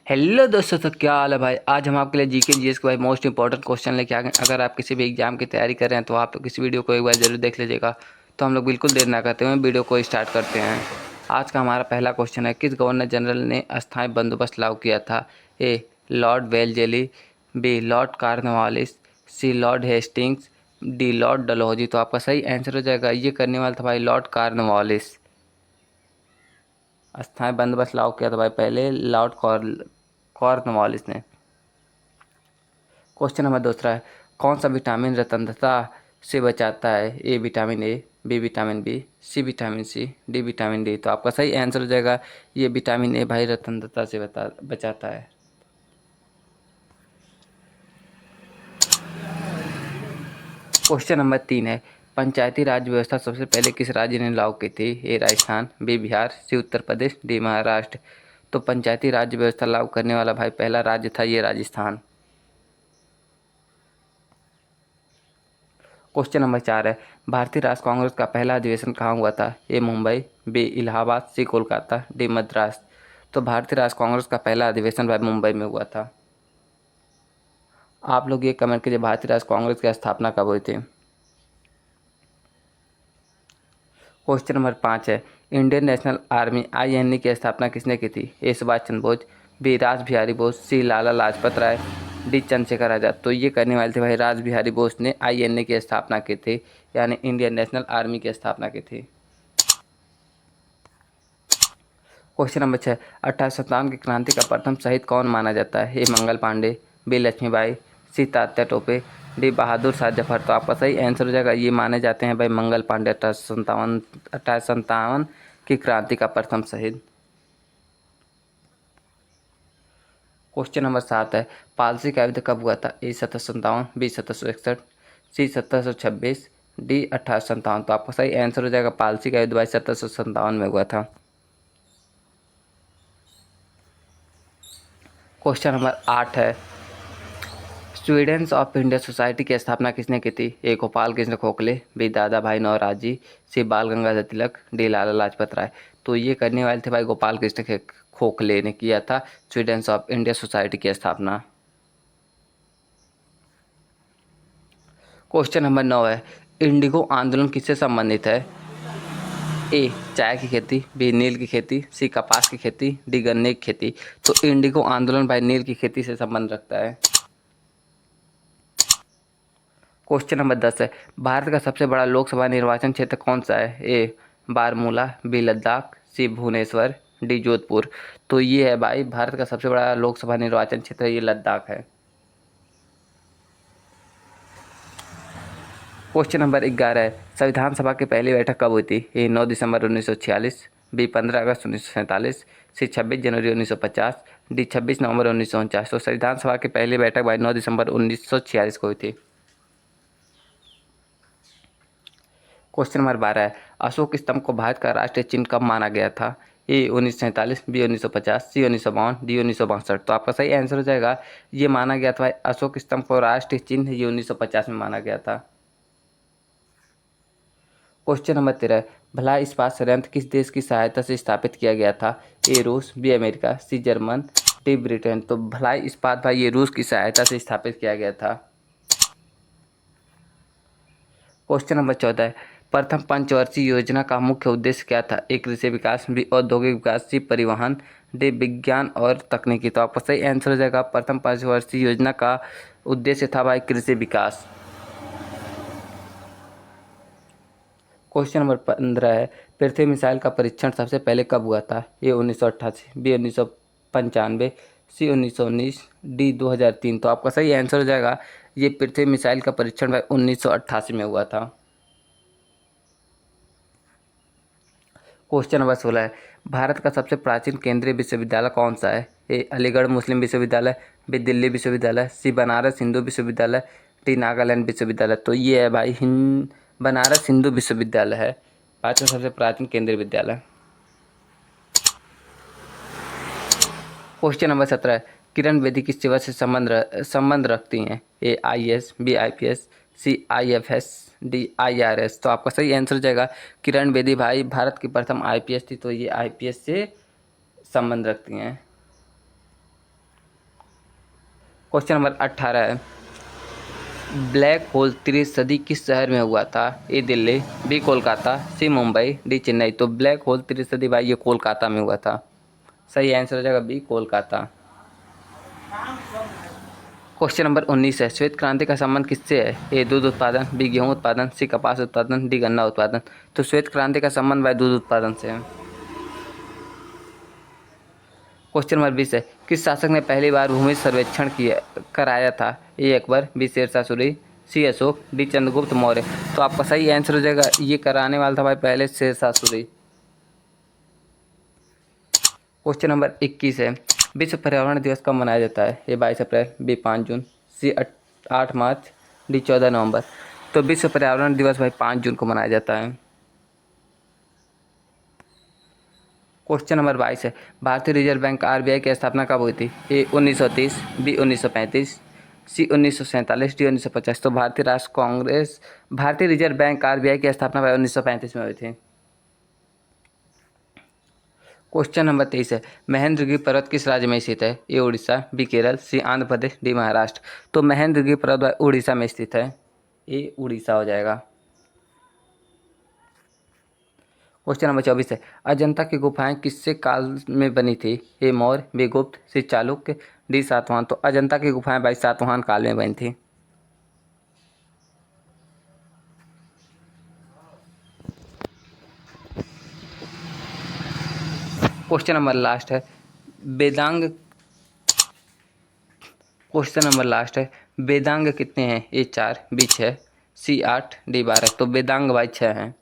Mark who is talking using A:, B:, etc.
A: Hello दोस्तों, तो क्या हाल है भाई। आज हम आपके लिए जीके जीएस के भाई मोस्ट इंपॉर्टेंट क्वेश्चन लेके आ गए। अगर आप किसी भी एग्जाम की तैयारी कर रहे हैं तो आप इस वीडियो को एक बार जरूर देख लीजिएगा। तो हम लोग बिल्कुल देर ना करते हुए वीडियो को स्टार्ट करते हैं। आज का हमारा पहला क्वेश्चन है, किस गवर्नर जनरल ने अस्थायी बंदोबस्त लागू किया था? A lord Wellesley, B lord Cornwallis, C lord Hastings, D lord Dalhousie. तो आपका सही आंसर हो जाएगा, ये करने वाला था भाई लॉर्ड कॉर्नवालिस। अस्थायी बंदोबस्त लागू किया था भाई पहले लॉर्ड कॉर्नवालिस ने। क्वेश्चन नंबर दूसरा है, कौन सा विटामिन रतनता से बचाता है? A vitamin A, B vitamin B, C vitamin C, D vitamin D. तो आपका सही आंसर हो जाएगा, ये विटामिन ए भाई रतनता से बचाता है। क्वेश्चन नंबर 3 है, पंचायती राज व्यवस्था सबसे पहले किस राज्य ने लागू की थी? ए राजस्थान, बी बिहार, सी उत्तर प्रदेश, डी महाराष्ट्र। तो पंचायती राज व्यवस्था लागू करने वाला भाई पहला राज्य था ये राजस्थान। क्वेश्चन नंबर 4 है, भारतीय राष्ट्र कांग्रेस का पहला अधिवेशन कहाँ हुआ था? ए मुंबई, बी इलाहाबाद, सी कोलकाता, डी मद्रास। तो भारतीय राष्ट्र कांग्रेस का पहला अधिवेशन भाई मुंबई में हुआ था। आप लोग ये कमेंट कीजिए, भारतीय राष्ट्र कांग्रेस की स्थापना कब हुई थी? क्वेश्चन नंबर 5 है, इंडियन नेशनल आर्मी INA की स्थापना किसने की थी? ए सुभाष चंद्र बोस, बी रास बिहारी बोस, सी लाला लाजपत राय, डी चंद्रशेखर आजाद। तो ये करने वाले थे भाई रास बिहारी बोस ने INA की स्थापना की थी, यानी इंडियन नेशनल आर्मी की स्थापना की थी। क्वेश्चन नंबर 6, 1857 की क्रांति का प्रथम शहीद कौन माना जाता है? ए मंगल पांडे, बी लक्ष्मीबाई, सी तात्या टोपे, डी बहादुर शाह जफर। तो आपका सही आंसर हो जाएगा, ये माने जाते हैं भाई मंगल पांडे, 1857 की क्रांति का प्रथम शहीद। क्वेश्चन नंबर 7 है, पालसी का युद्ध कब हुआ था? ए 1757, बी 1761, सी 1726, डी 1857। तो आपका सही आंसर हो जाएगा, पालसी का युद्ध भाई 1757 में हुआ था। क्वेश्चन नंबर 8 है, स्टूडेंट्स ऑफ इंडिया सोसाइटी की स्थापना किसने की थी? ए गोपाल कृष्ण गोखले, बी दादा भाई नौरोजी, सी बाल गंगाधर तिलक, डी लाला लाजपत राय। तो ये करने वाले थे भाई गोपाल कृष्ण गोखले ने किया था स्टूडेंट्स ऑफ इंडिया सोसाइटी की स्थापना। क्वेश्चन नंबर 9 है, इंडिगो आंदोलन किससे संबंधित है? ए चाय की खेती, बी नील की खेती, सी कपास की खेती, डी गन्ने की खेती। तो इंडिगो आंदोलन भाई नील की खेती से संबंध रखता है। क्वेश्चन नंबर 10 है, भारत का सबसे बड़ा लोकसभा निर्वाचन क्षेत्र कौन सा है? ए बारामूला, बी लद्दाख, सी भुवनेश्वर, डी जोधपुर। तो ये है भाई भारत का सबसे बड़ा लोकसभा निर्वाचन क्षेत्र, ये लद्दाख है। क्वेश्चन नंबर 11 है, संविधान सभा की पहली बैठक कब हुई थी? ए 9 दिसंबर 1946, बी 15 अगस्त 1947, सी 26 जनवरी 1950, डी 26 नवंबर 1949। तो संविधान सभा की पहली बैठक भाई 9 दिसंबर 1946 को हुई थी। क्वेश्चन नंबर 12 है, अशोक स्तंभ को भारत का राष्ट्रीय चिन्ह कब माना गया था? ए 1947, बी 1950, सी 1952, डी 1962। तो आपका सही आंसर हो जाएगा, ये माना गया था भाई अशोक स्तंभ को राष्ट्रीय चिन्ह ये 1950 में माना गया था। क्वेश्चन नंबर 13 है, भला इस्पात संयंत्र किस देश की सहायता से स्थापित किया गया था? ए रूस, बी अमेरिका, सी जर्मन, डी ब्रिटेन। तो भलाई इस्पात भाई ये रूस की सहायता से स्थापित किया गया था। क्वेश्चन नंबर 14 है, प्रथम पंचवर्षीय योजना का मुख्य उद्देश्य क्या था? ए कृषि विकास, बी औद्योगिक विकास, सी परिवहन, डी विज्ञान और तकनीकी। तो आपका सही आंसर हो जाएगा, प्रथम पंचवर्षीय योजना का उद्देश्य था भाई कृषि विकास। क्वेश्चन नंबर 15 है, पृथ्वी मिसाइल का परीक्षण सबसे पहले कब हुआ था? ए 1988, बी 1995, सी 1919, डी 2003। तो आपका सही आंसर हो जाएगा, ये पृथ्वी मिसाइल का परीक्षण भाई 1988 में हुआ था। क्वेश्चन नंबर 16 है, भारत का सबसे प्राचीन केंद्रीय विश्वविद्यालय कौन सा है? ए अलीगढ़ मुस्लिम विश्वविद्यालय, बी दिल्ली विश्वविद्यालय, सी बनारस हिंदू विश्वविद्यालय, डी नागालैंड विश्वविद्यालय। तो ये है भाई बनारस हिंदू विश्वविद्यालय है भारत का सबसे प्राचीन केंद्रीय विद्यालय। क्वेश्चन नंबर 17 है, किरण बेदी किस सेवा से संबंध रखती हैं? ए IAS, बी IPS, सी IFS, डी IRS। तो आपका सही आंसर हो जाएगा, किरण बेदी भाई भारत की प्रथम IPS थी, तो ये IPS से संबंध रखती हैं। क्वेश्चन नंबर 18 है, ब्लैक होल 30 सदी किस शहर में हुआ था? ए दिल्ली, बी कोलकाता, सी मुंबई, डी चेन्नई। तो ब्लैक होल 30 सदी भाई ये कोलकाता में हुआ था। सही आंसर हो जाएगा बी कोलकाता। क्वेश्चन नंबर 19 है, श्वेत क्रांति का संबंध किससे है? ए दूध उत्पादन, बी गेहूं उत्पादन, सी कपास उत्पादन, डी गन्ना उत्पादन। तो श्वेत क्रांति का संबंध भाई दूध उत्पादन से है। क्वेश्चन नंबर 20 है, किस शासक ने पहली बार भूमि सर्वेक्षण किया कराया था? ए अकबर, बी शेरशाह सूरी, सी अशोक, डी चंद्रगुप्त मौर्य। तो आपका सही आंसर हो जाएगा, ये कराने वाला था भाई पहले शेरशाह सूरी। क्वेश्चन नंबर 21 है, विश्व पर्यावरण दिवस कब मनाया जाता है? ए 22 अप्रैल, बी 5 जून, सी 8 मार्च, डी 14 नवंबर। तो विश्व पर्यावरण दिवस भाई 5 जून को मनाया जाता है। क्वेश्चन नंबर 22 है, भारतीय रिजर्व बैंक आरबीआई की स्थापना कब हुई थी? ए 1930, बी 1935, सी 1947, डी 1950। तो भारतीय रिजर्व बैंक आरबीआई की स्थापना भाई 1935 में हुई थी। क्वेश्चन नंबर 23 है, महेंद्रगिरी पर्वत किस राज्य में स्थित है? ए उड़ीसा, बी केरल, सी आंध्र प्रदेश, डी महाराष्ट्र। तो महेंद्रगिरी पर्वत उड़ीसा में स्थित है। ए उड़ीसा हो जाएगा। क्वेश्चन नंबर 24 है, अजंता की गुफाएं किससे काल में बनी थी? ए मौर्य, बी गुप्त, सी चालुक्य, डी सातवाहन। तो अजंता की गुफाएं भाई सातवाहन काल में बनी थी। क्वेश्चन नंबर लास्ट है, वेदांग क्वेश्चन नंबर लास्ट है, वेदांग कितने हैं? ए 4, बी 6, सी 8, डी 12। तो वेदांग भाई 6 हैं।